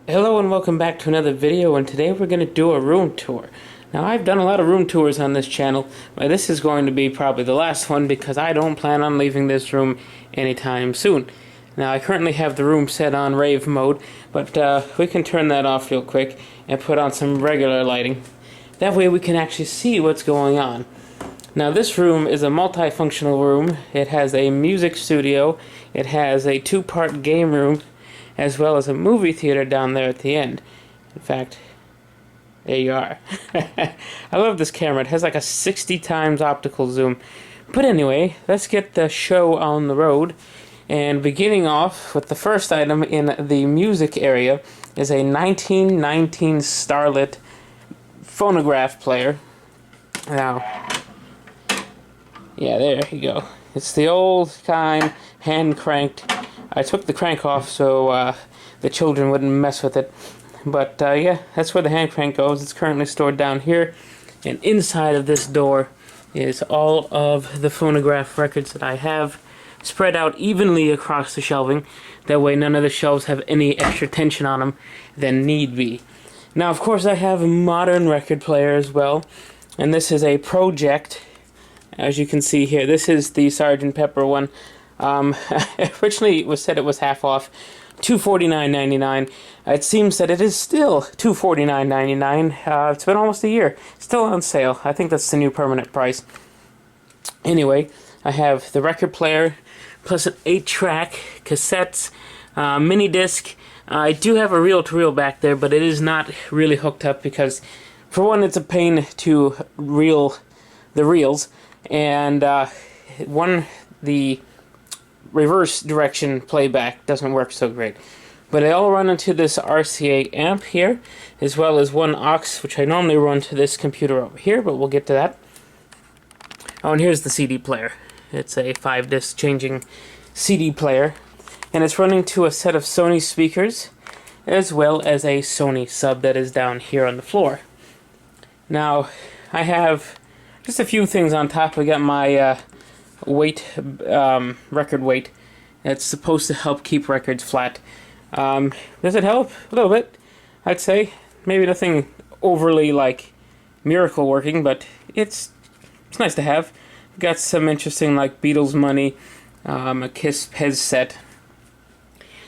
Hello and welcome back to another video, and today we're going to do a room tour. Now, I've done a lot of room tours on this channel, but this is going to be probably the last one because I don't plan on leaving this room anytime soon. Now, I currently have the room set on rave mode, but we can turn that off real quick and put on some regular lighting. That way we can actually see what's going on. Now, this room is a multifunctional room. It has a music studio, it has a two-part game room, as well as a movie theater down there at the end. In fact, there you are. I love this camera. It has like a 60 times optical zoom. But anyway, let's get the show on the road. And beginning off with the first item in the music area is a 1919 Starlit phonograph player. Now, yeah, there you go. It's the old kind, hand cranked. I took the crank off so the children wouldn't mess with it. But yeah, that's where the hand crank goes. It's currently stored down here. And inside of this door is all of the phonograph records that I have spread out evenly across the shelving. That way none of the shelves have any extra tension on them than need be. Now, of course, I have a modern record player as well. And this is a Project. As you can see here, this is the Sgt. Pepper one. Originally it was said it was half off, $249.99. It seems that it is still $249.99. It's been almost a year. Still on sale. I think that's the new permanent price. Anyway, I have the record player, plus an 8-track, cassettes, mini disc. I do have a reel-to-reel back there, but it is not really hooked up because, for one, it's a pain to reel the reels, and the reverse direction playback doesn't work so great. But I all run into this RCA amp here, as well as one aux, which I normally run to this computer over here, but we'll get to that. Oh, and here's the CD player. It's a 5-disc changing CD player, and it's running to a set of Sony speakers, as well as a Sony sub that is down here on the floor. Now, I have just a few things on top. I got my record weight. It's supposed to help keep records flat. Does it help? A little bit, I'd say. Maybe nothing overly like miracle working, but it's nice to have. Got some interesting like Beatles money, a Kiss Pez set.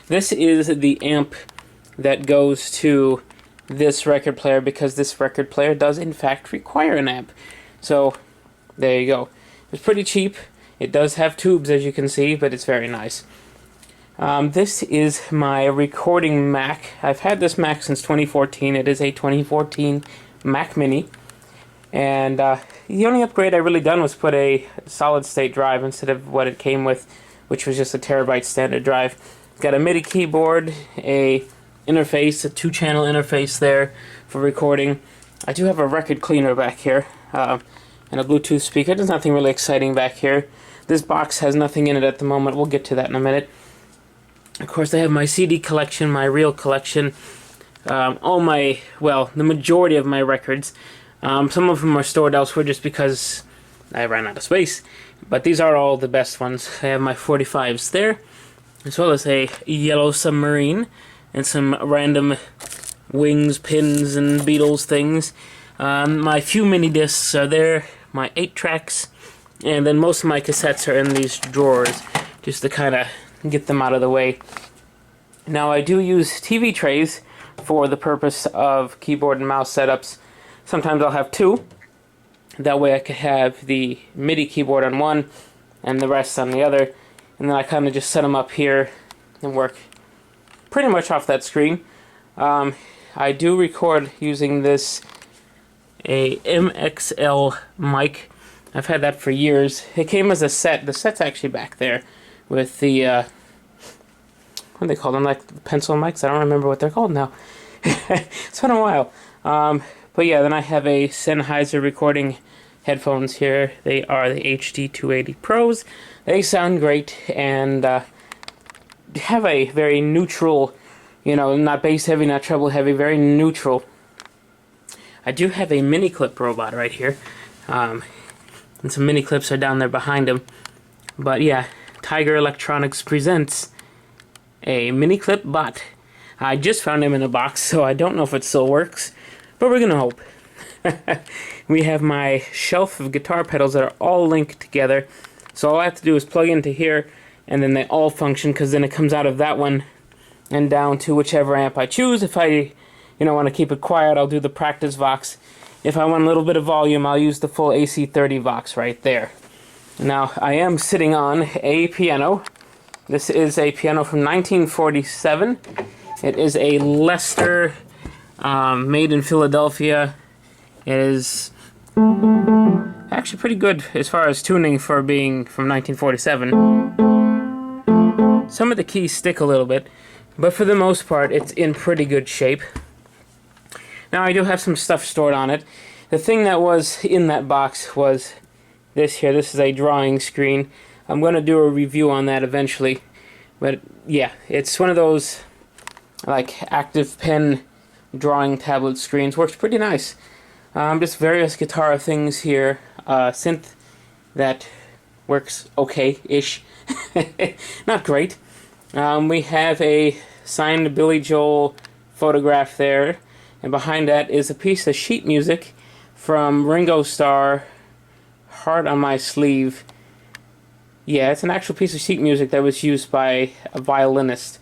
This is the amp that goes to this record player because this record player does in fact require an amp. So there you go. It's pretty cheap. It does have tubes, as you can see, but it's very nice. This is my recording Mac. I've had this Mac since 2014. It is a 2014 Mac Mini. And the only upgrade I really done was put a solid-state drive instead of what it came with, which was just a terabyte standard drive. Got a MIDI keyboard, a interface, a 2-channel interface there for recording. I do have a record cleaner back here, and a Bluetooth speaker. There's nothing really exciting back here. This box has nothing in it at the moment. We'll get to that in a minute. Of course, I have my CD collection, my reel collection, the majority of my records. Some of them are stored elsewhere just because I ran out of space. But these are all the best ones. I have my 45s there, as well as a Yellow Submarine and some random Wings, Pins, and Beatles things. My few mini discs are there, my 8 tracks, and then most of my cassettes are in these drawers, just to kind of get them out of the way. Now, I do use TV trays for the purpose of keyboard and mouse setups. Sometimes I'll have 2. That way I could have the MIDI keyboard on one and the rest on the other. And then I kind of just set them up here and work pretty much off that screen. I do record using this a MXL mic. I've had that for years. It came as a set. The set's actually back there with the what do they call them? Like pencil mics? I don't remember what they're called now. It's been a while. But yeah, then I have a Sennheiser recording headphones here. They are the HD280 Pros. They sound great and have a very neutral, not bass heavy, not treble heavy, very neutral. I do have a mini clip robot right here. And some mini clips are down there behind him. But yeah, Tiger Electronics presents a mini clip bot. I just found him in a box, so I don't know if it still works, but we're gonna hope. We have my shelf of guitar pedals that are all linked together, so all I have to do is plug into here, and then they all function, because then it comes out of that one and down to whichever amp I choose. If I want to keep it quiet, I'll do the practice Vox. If I want a little bit of volume, I'll use the full AC30 Vox right there. Now, I am sitting on a piano. This is a piano from 1947. It is a Lester, made in Philadelphia. It is actually pretty good as far as tuning for being from 1947. Some of the keys stick a little bit, but for the most part, it's in pretty good shape. Now, I do have some stuff stored on it. The thing that was in that box was this here. This is a drawing screen. I'm going to do a review on that eventually. But yeah, it's one of those like active pen drawing tablet screens. Works pretty nice. Just various guitar things here. Synth that works okay-ish. Not great. We have a signed Billy Joel photograph there. And behind that is a piece of sheet music from Ringo Starr, Heart on My Sleeve. Yeah, it's an actual piece of sheet music that was used by a violinist.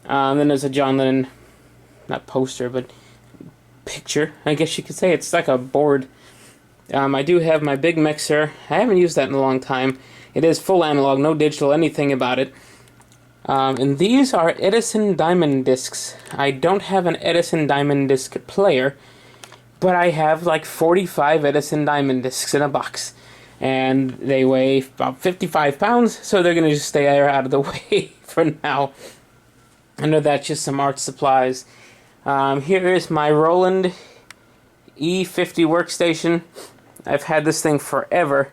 Then there's a John Lennon, not poster, but picture, I guess you could say. It's like a board. I do have my big mixer. I haven't used that in a long time. It is full analog, no digital, anything about it. And these are Edison Diamond discs. I don't have an Edison Diamond disc player, but I have like 45 Edison Diamond discs in a box. And they weigh about 55 pounds, so they're going to just stay out of the way for now. Under that, just some art supplies. Here is my Roland E50 workstation. I've had this thing forever.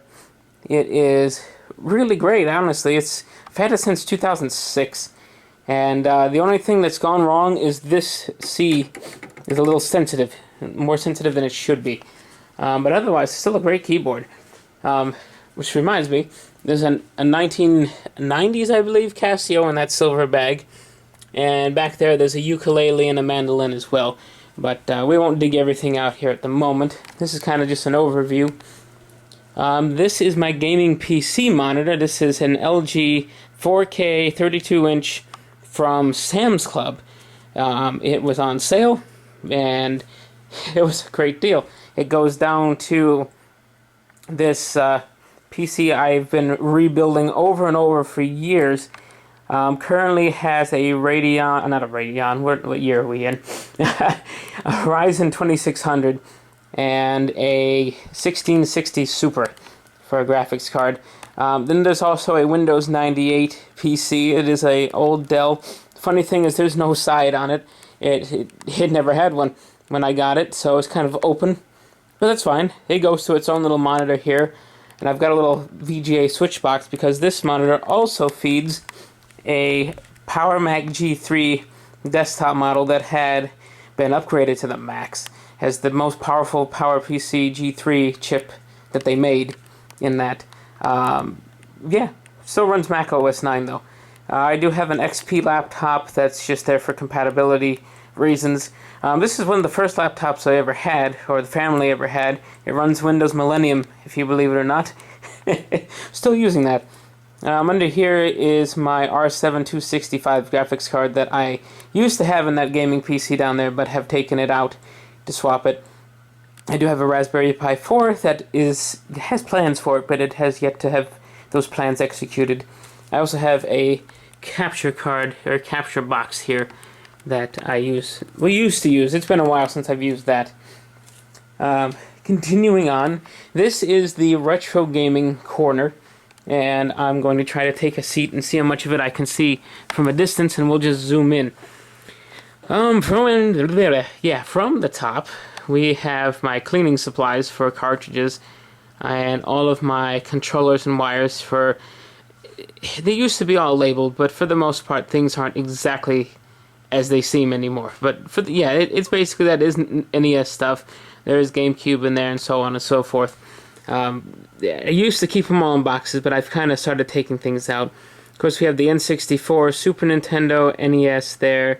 It is really great, honestly. I've had it since 2006. And the only thing that's gone wrong is this C is a little sensitive. More sensitive than it should be. But otherwise, it's still a great keyboard. Which reminds me, there's a 1990s, I believe, Casio in that silver bag. And back there, there's a ukulele and a mandolin as well. But we won't dig everything out here at the moment. This is kind of just an overview. This is my gaming PC monitor. This is an LG 4K 32-inch from Sam's Club. It was on sale, and it was a great deal. It goes down to this PC I've been rebuilding over and over for years. Currently has a Radeon, not a Radeon, what year are we in? A Ryzen 2600 and a 1660 Super for a graphics card. Then there's also a Windows 98 PC. It is a old Dell. Funny thing is there's no side on it. It never had one when I got it, so it's kind of open. But that's fine. It goes to its own little monitor here. And I've got a little VGA switch box because this monitor also feeds a PowerMac G3 desktop model that had been upgraded to the max. Has the most powerful PowerPC G3 chip that they made in that. Yeah, still runs Mac OS 9 though. I do have an XP laptop that's just there for compatibility reasons. This is one of the first laptops I ever had, or the family ever had. It runs Windows Millennium, if you believe it or not. Still using that. Under here is my R7 265 graphics card that I used to have in that gaming PC down there, but have taken it out to swap it. I do have a Raspberry Pi 4 that has plans for it, but it has yet to have those plans executed. I also have a capture card, or capture box here, that we used to use. It's been a while since I've used that. Continuing on, this is the retro gaming corner, and I'm going to try to take a seat and see how much of it I can see from a distance, and we'll just zoom in. From the top, we have my cleaning supplies for cartridges, and all of my controllers and wires for... They used to be all labeled, but for the most part, things aren't exactly as they seem anymore. But it's basically that is NES stuff. There is GameCube in there and so on and so forth. I used to keep them all in boxes, but I've kind of started taking things out. Of course, we have the N64, Super Nintendo, NES there.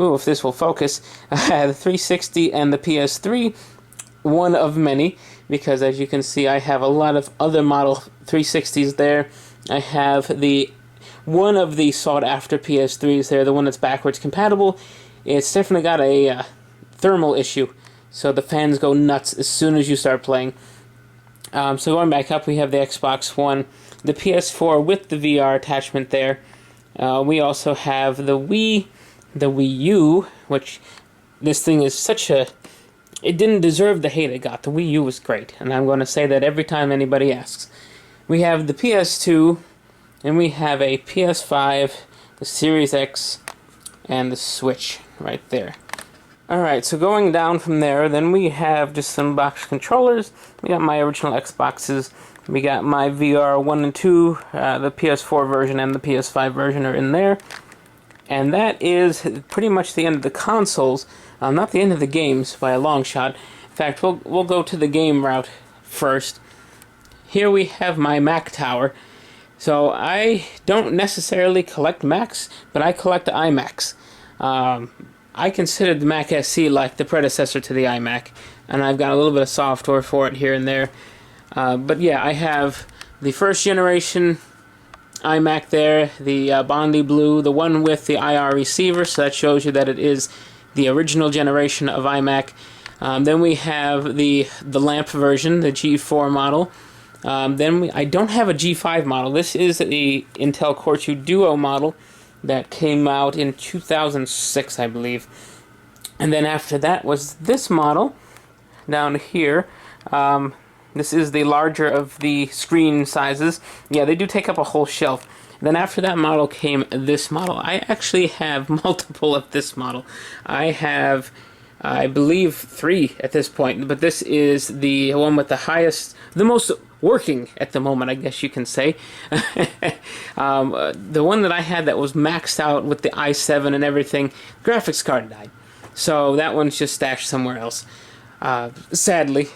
ooh, if this will focus, the 360 and the PS3, one of many, because as you can see, I have a lot of other model 360s there. I have one of the sought-after PS3s there, the one that's backwards compatible. It's definitely got a thermal issue, so the fans go nuts as soon as you start playing. So going back up, we have the Xbox One, the PS4 with the VR attachment there. We also have the Wii U, which this thing is such a... It didn't deserve the hate it got. The Wii U was great, and I'm going to say that every time anybody asks. We have the PS2, and we have a PS5, the Series X, and the Switch right there. Alright, so going down from there, then we have just some box controllers. We got my original Xboxes. We got my VR 1 and 2, the PS4 version and the PS5 version are in there. And that is pretty much the end of the consoles. Not the end of the games by a long shot. In fact, we'll go to the game route first. Here we have my Mac tower. So I don't necessarily collect Macs, but I collect iMacs. I consider the Mac SE like the predecessor to the iMac, and I've got a little bit of software for it here and there. But yeah, I have the first generation iMac there, the Bondi Blue, the one with the IR receiver, so that shows you that it is the original generation of iMac. Then we have the lamp version, the G4 model. I don't have a G5 model. This is the Intel Core 2 Duo model that came out in 2006, I believe. And then after that was this model down here. This is the larger of the screen sizes. Yeah, they do take up a whole shelf. Then after that model came this model. I actually have multiple of this model. I have, I believe, 3 at this point, but this is the one with the highest, the most working at the moment, I guess you can say. The one that I had that was maxed out with the i7 and everything, graphics card died. So that one's just stashed somewhere else. Sadly,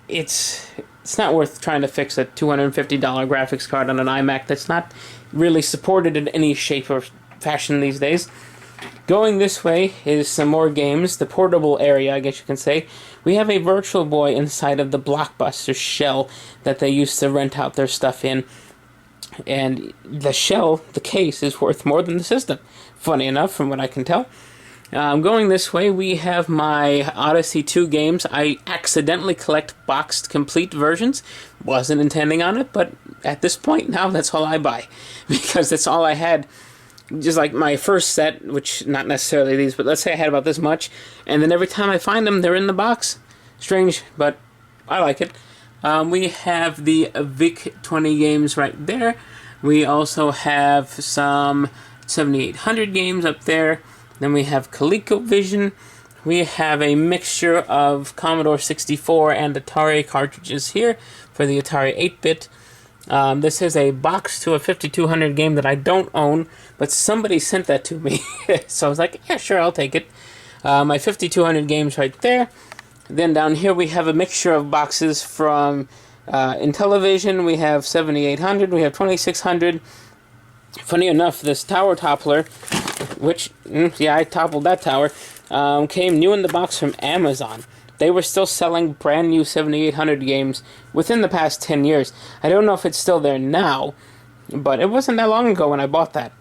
it's not worth trying to fix a $250 graphics card on an iMac that's not really supported in any shape or fashion these days. Going this way is some more games, the portable area, I guess you can say. We have a Virtual Boy inside of the Blockbuster shell that they used to rent out their stuff in. And the shell, the case, is worth more than the system. Funny enough, from what I can tell. Going this way, we have my Odyssey 2 games. I accidentally collect boxed complete versions. Wasn't intending on it, but at this point now, that's all I buy. Because that's all I had. Just like my first set, which not necessarily these, but let's say I had about this much, and then every time I find them, they're in the box. Strange, but I like it. We have the VIC-20 games right there. We also have some 7800 games up there. Then we have ColecoVision. We have a mixture of Commodore 64 and Atari cartridges here for the Atari 8-bit. This is a box to a 5200 game that I don't own, but somebody sent that to me. So I was like, yeah, sure, I'll take it. My 5200 games right there. Then down here we have a mixture of boxes from Intellivision. We have 7800, we have 2600. Funny enough, this tower toppler, which, yeah, I toppled that tower, came new in the box from Amazon. They were still selling brand new 7800 games within the past 10 years. I don't know if it's still there now, but it wasn't that long ago when I bought that.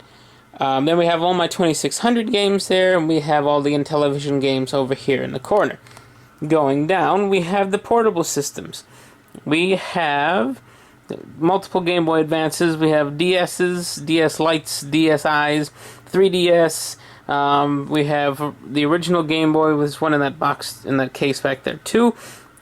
Then we have all my 2600 games there, and we have all the Intellivision games over here in the corner. Going down, we have the portable systems. We have multiple Game Boy Advances. We have DS's, DS Lites, DSi's, 3DS. We have the original Game Boy was one in that box, in that case back there too.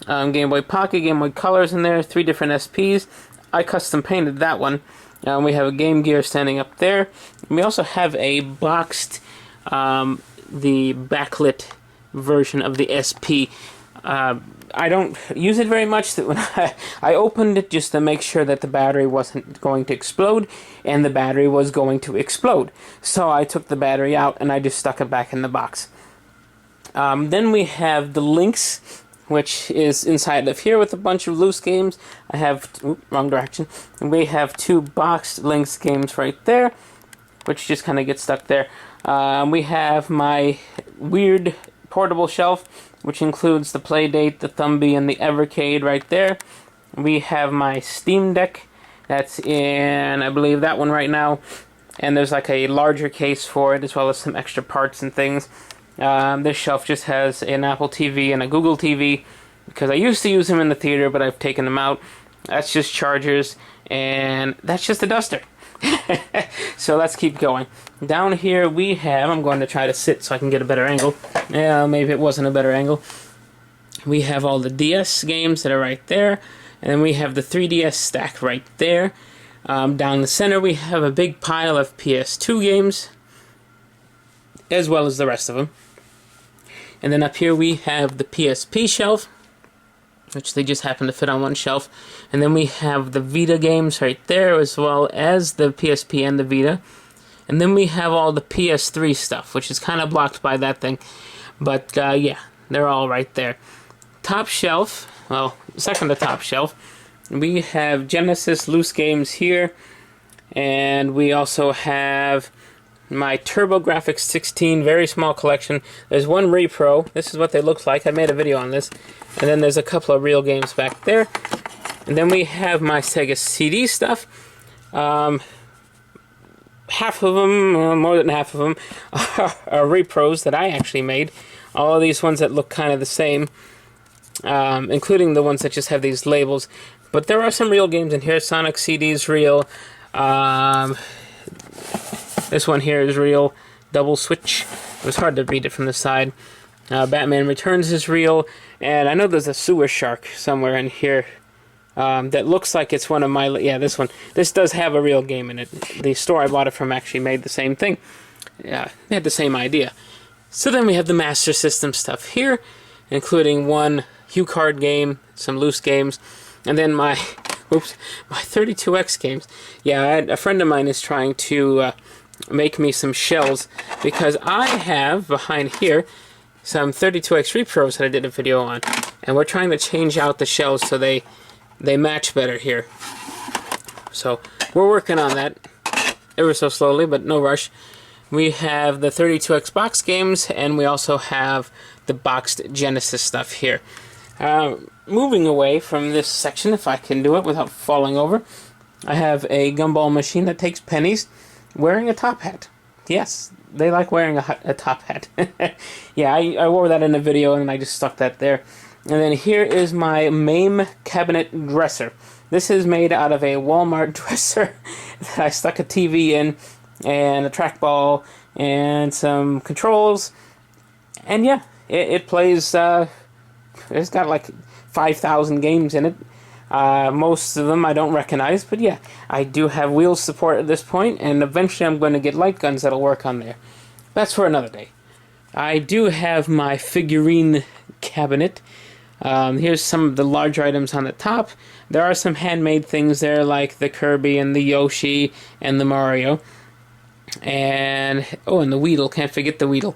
Game Boy Pocket, Game Boy Colors in there, 3 different SPs. I custom painted that one. We have a Game Gear standing up there. We also have a boxed, the backlit version of the SP. I don't use it very much. When I opened it just to make sure that the battery wasn't going to explode, and the battery was going to explode. So I took the battery out and I just stuck it back in the box. Then we have the Lynx, which is inside of here with a bunch of loose games. I have, wrong direction. We have 2 boxed Lynx games right there. which just kind of gets stuck there. We have my weird portable shelf, which includes the Playdate, the Thumbie, and the Evercade right there. We have my Steam Deck. That's in, I believe, that one right now. And there's like a larger case for it, as well as some extra parts and things. This shelf just has an Apple TV and a Google TV, because I used to use them in the theater, but I've taken them out. That's just chargers, and that's just a duster. So let's keep going. Down here we have, I'm going to try to sit so I can get a better angle. Yeah, maybe it wasn't a better angle. We have all the DS games that are right there, and then we have the 3DS stack right there. Down the center we have a big pile of PS2 games, as well as the rest of them. And then up here we have the PSP shelf, which they just happen to fit on one shelf. And then we have the Vita games right there, as well as the PSP and the Vita. And then we have all the PS3 stuff, which is kind of blocked by that thing. But yeah, they're all right there. Top shelf, well, second to top shelf, we have Genesis loose games here. And we also have my TurboGrafx 16, very small collection. There's one repro. This is what they look like. I made a video on this. And then there's a couple of real games back there. And then we have my Sega CD stuff. Half of them, more than half of them, are repros that I actually made. All of these ones that look kind of the same, including the ones that just have these labels. But there are some real games in here. Sonic CD's real. This one here is real. Double Switch. It was hard to read it from the side. Batman Returns is real. And I know there's a sewer shark somewhere in here that looks like it's one of my... Yeah, this one. This does have a real game in it. The store I bought it from actually made the same thing. Yeah, they had the same idea. So then we have the Master System stuff here, including one HuCard game, some loose games, and then my 32X games. Yeah, a friend of mine is trying to make me some shells, because I have behind here some 32X repros that I did a video on, and we're trying to change out the shells so they match better here. So we're working on that ever so slowly, but no rush. We have the 32X box games, and we also have the boxed Genesis stuff here. Moving away from this section, if I can do it without falling over, I have a gumball machine that takes pennies wearing a top hat. Yes, they like wearing a top hat. Yeah, I wore that in a video and I just stuck that there. And then here is my MAME cabinet dresser. This is made out of a Walmart dresser that I stuck a TV in, and a trackball, and some controls. And yeah, it plays, it's got like 5,000 games in it. Most of them I don't recognize, but yeah, I do have wheels support at this point, and eventually I'm going to get light guns that'll work on there. That's for another day. I do have my figurine cabinet. Here's some of the larger items on the top. There are some handmade things there, like the Kirby and the Yoshi and the Mario. And, oh, and the Weedle, can't forget the Weedle.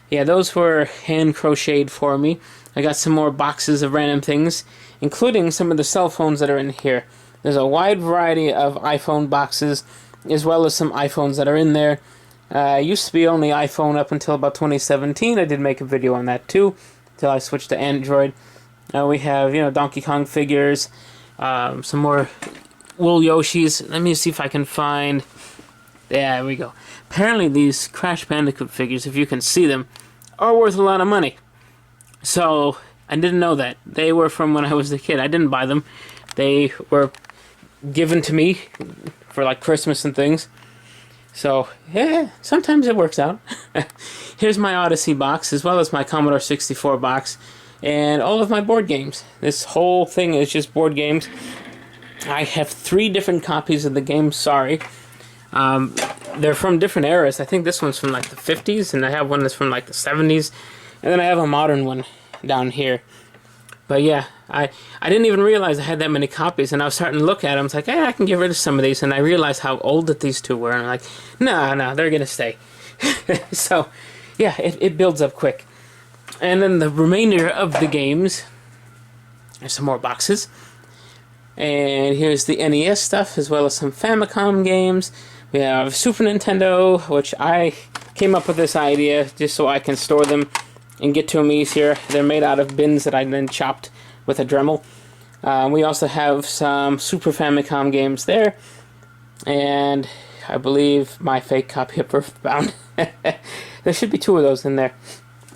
Yeah, those were hand crocheted for me. I got some more boxes of random things, including some of the cell phones that are in here. There's a wide variety of iPhone boxes, as well as some iPhones that are in there. It used to be only iPhone up until about 2017. I did make a video on that too, until I switched to Android. We have, Donkey Kong figures, some more wool Yoshis. Let me see if I can find... There we go. Apparently these Crash Bandicoot figures, if you can see them, are worth a lot of money. So, I didn't know that. They were from when I was a kid. I didn't buy them. They were given to me for like Christmas and things. So, yeah, sometimes it works out. Here's my Odyssey box, as well as my Commodore 64 box, and all of my board games. This whole thing is just board games. I have 3 different copies of the game, sorry. They're from different eras. I think this one's from like the 50s, and I have one that's from like the 70s, and then I have a modern one down here. But yeah, I didn't even realize I had that many copies, and I was starting to look at them. I was like, hey, I can get rid of some of these, and I realized how old that these 2 were, and I'm like, no, they're gonna stay. So, yeah, it builds up quick. And then the remainder of the games, there's some more boxes. And here's the NES stuff, as well as some Famicom games, We have Super Nintendo, which I came up with this idea just so I can store them and get to them easier. They're made out of bins that I then chopped with a Dremel. We also have some Super Famicom games there, and I believe my fake copy of Earthbound. There should be 2 of those in there.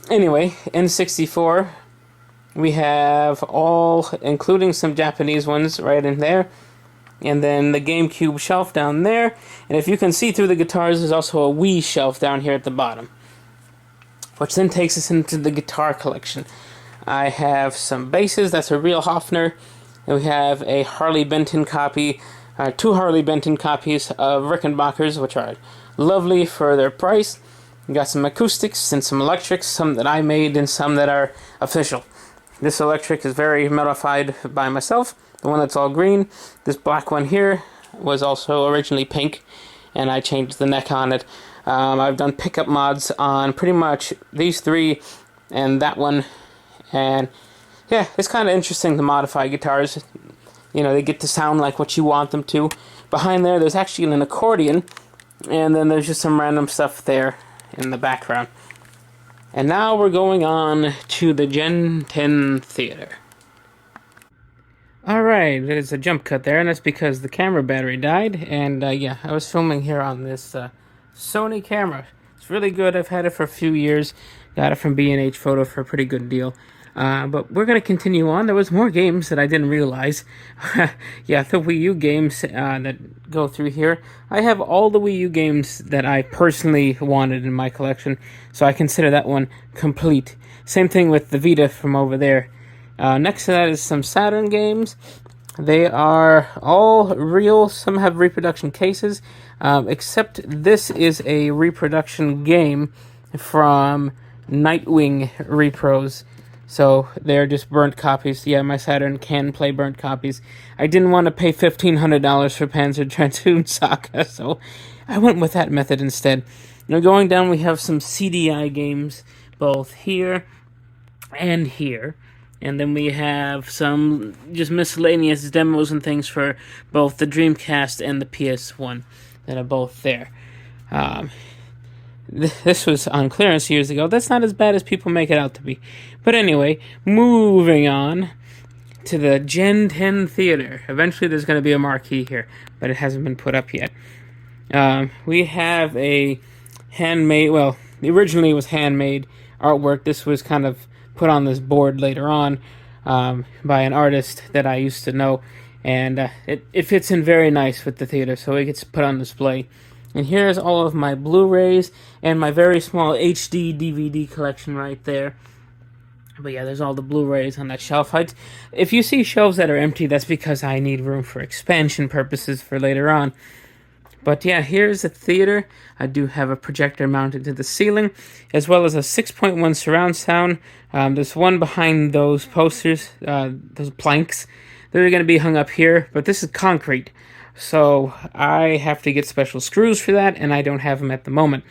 Anyway, N64, we have all, including some Japanese ones right in there, and then the GameCube shelf down there, and if you can see through the guitars, there's also a Wii shelf down here at the bottom, which then takes us into the guitar collection. I have some basses, that's a real Hofner, and we have a Harley Benton copy, 2 Harley Benton copies of Rickenbackers, which are lovely for their price. We got some acoustics and some electrics, some that I made and some that are official. This electric is very modified by myself, the one that's all green. This black one here was also originally pink, and I changed the neck on it. I've done pickup mods on pretty much these 3 and that one, and yeah, it's kind of interesting to modify guitars. You know, they get to sound like what you want them to. Behind there's actually an accordion, and then there's just some random stuff there in the background. And now we're going on to the GenTen Theater. Alright, there's a jump cut there, and that's because the camera battery died, and yeah, I was filming here on this Sony camera. It's really good. I've had it for a few years. Got it from B&H Photo for a pretty good deal. But we're going to continue on. There was more games that I didn't realize. Yeah, the Wii U games that go through here. I have all the Wii U games that I personally wanted in my collection, so I consider that one complete. Same thing with the Vita from over there. Next to that is some Saturn games. They are all real. Some have reproduction cases, except this is a reproduction game from Nightwing Repros. So they're just burnt copies. Yeah, my Saturn can play burnt copies. I didn't want to pay $1,500 for Panzer Dragoon Saga, so I went with that method instead. Now going down, we have some CDI games, both here and here. And then we have some just miscellaneous demos and things for both the Dreamcast and the PS1 that are both there. This was on clearance years ago. That's not as bad as people make it out to be. But anyway, moving on to the GenTen Theater. Eventually there's going to be a marquee here, but it hasn't been put up yet. We have a handmade, well, originally it was handmade artwork. This was kind of put on this board later on by an artist that I used to know. And it fits in very nice with the theater, so it gets put on display. And here's all of my Blu-rays and my very small HD DVD collection right there. But yeah, there's all the Blu-rays on that shelf height. If you see shelves that are empty, that's because I need room for expansion purposes for later on. But yeah, here's the theater. I do have a projector mounted to the ceiling, as well as a 6.1 surround sound. There's one behind those posters, those planks. They're going to be hung up here, but this is concrete. So I have to get special screws for that, and I don't have them at the moment.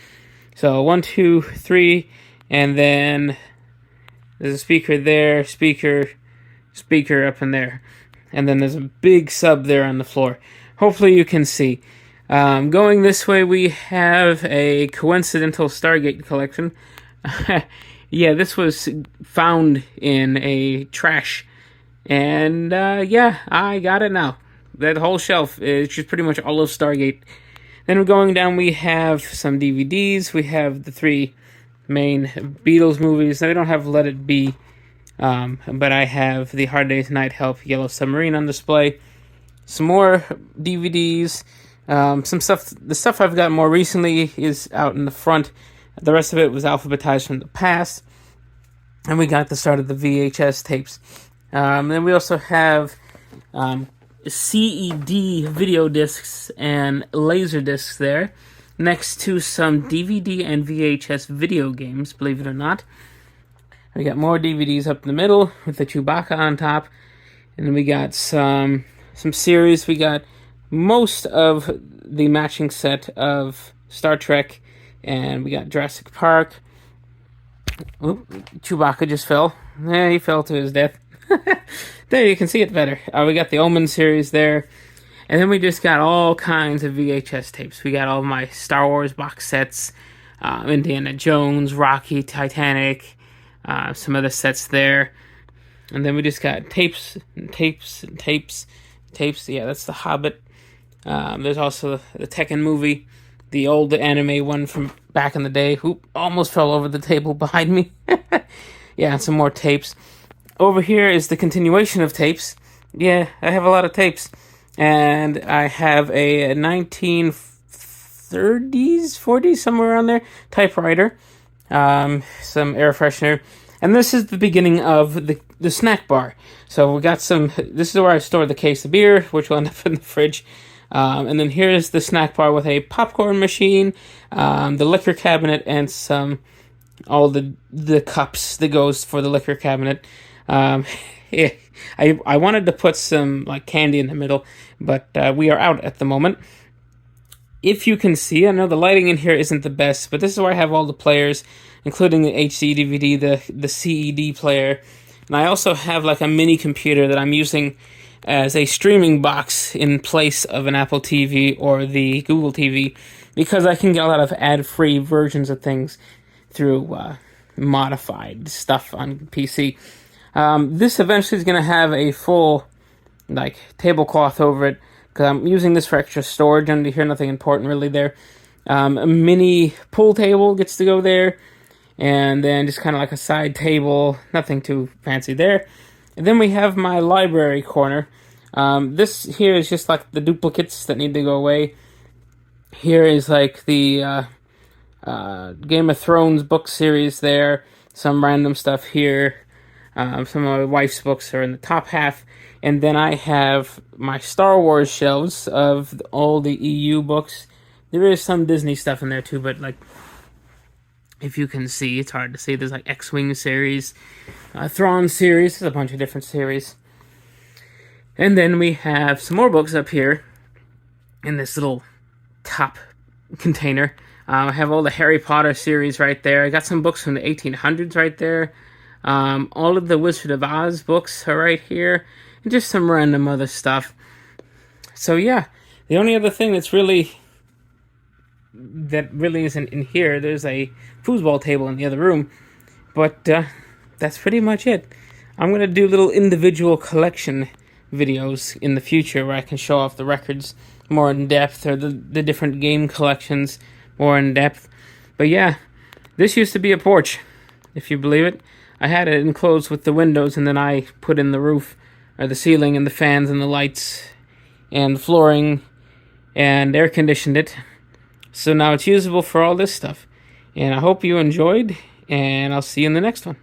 So 1, 2, 3, and then there's a speaker there, speaker up in there. And then there's a big sub there on the floor. Hopefully you can see. Going this way, we have a coincidental Stargate collection. Yeah, this was found in a trash. And yeah, I got it now. That whole shelf is just pretty much all of Stargate. Then we're going down, we have some DVDs. We have the 3 main Beatles movies. Now, we don't have Let It Be, but I have The Hard Day's Night Help, Yellow Submarine on display. Some more DVDs. Some stuff. The stuff I've got more recently is out in the front. The rest of it was alphabetized from the past. And we got the start of the VHS tapes. Then we also have CED video discs and laser discs there, next to some DVD and VHS video games, believe it or not. We got more DVDs up in the middle with the Chewbacca on top, and then we got some series. We got most of the matching set of Star Trek, and we got Jurassic Park. Oop, Chewbacca just fell. He fell to his death. There, you can see it better. We got the Omen series there. And then we just got all kinds of VHS tapes. We got all my Star Wars box sets, Indiana Jones, Rocky, Titanic, some other sets there. And then we just got tapes and tapes and tapes. Tapes, yeah, that's The Hobbit. There's also the Tekken movie, the old anime one from back in the day. Oop, almost fell over the table behind me. Yeah, some more tapes. Over here is the continuation of tapes. Yeah, I have a lot of tapes. And I have a 1930s, 40s, somewhere around there, typewriter, some air freshener. And this is the beginning of the snack bar. So we got some, this is where I store the case of beer, which will end up in the fridge. And then here's the snack bar with a popcorn machine, the liquor cabinet, and all the cups that goes for the liquor cabinet. Yeah, I wanted to put some like candy in the middle, but we are out at the moment. If you can see, I know the lighting in here isn't the best, but this is where I have all the players, including the HD DVD, the CED player, and I also have like a mini computer that I'm using as a streaming box in place of an Apple TV or the Google TV, because I can get a lot of ad-free versions of things through modified stuff on PC. This eventually is going to have a full like tablecloth over it, because I'm using this for extra storage. Under here, nothing important really there. A mini pool table gets to go there, and then just kind of like a side table, nothing too fancy there. And then we have my library corner. This here is just like the duplicates that need to go away. Here is like the Game of Thrones book series there. Some random stuff here. Some of my wife's books are in the top half. And then I have my Star Wars shelves of all the EU books. There is some Disney stuff in there too, but like, if you can see, it's hard to see. There's like X-Wing series, Thrawn series, there's a bunch of different series. And then we have some more books up here in this little top container. I have all the Harry Potter series right there. I got some books from the 1800s right there. All of the Wizard of Oz books are right here. And just some random other stuff. So yeah, the only other thing that really isn't in here, there's a foosball table in the other room. But that's pretty much it. I'm going to do little individual collection videos in the future where I can show off the records more in depth, or the different game collections more in depth. But yeah, this used to be a porch, if you believe it. I had it enclosed with the windows, and then I put in the roof, or the ceiling, and the fans, and the lights, and the flooring, and air conditioned it. So now it's usable for all this stuff. And I hope you enjoyed, and I'll see you in the next one.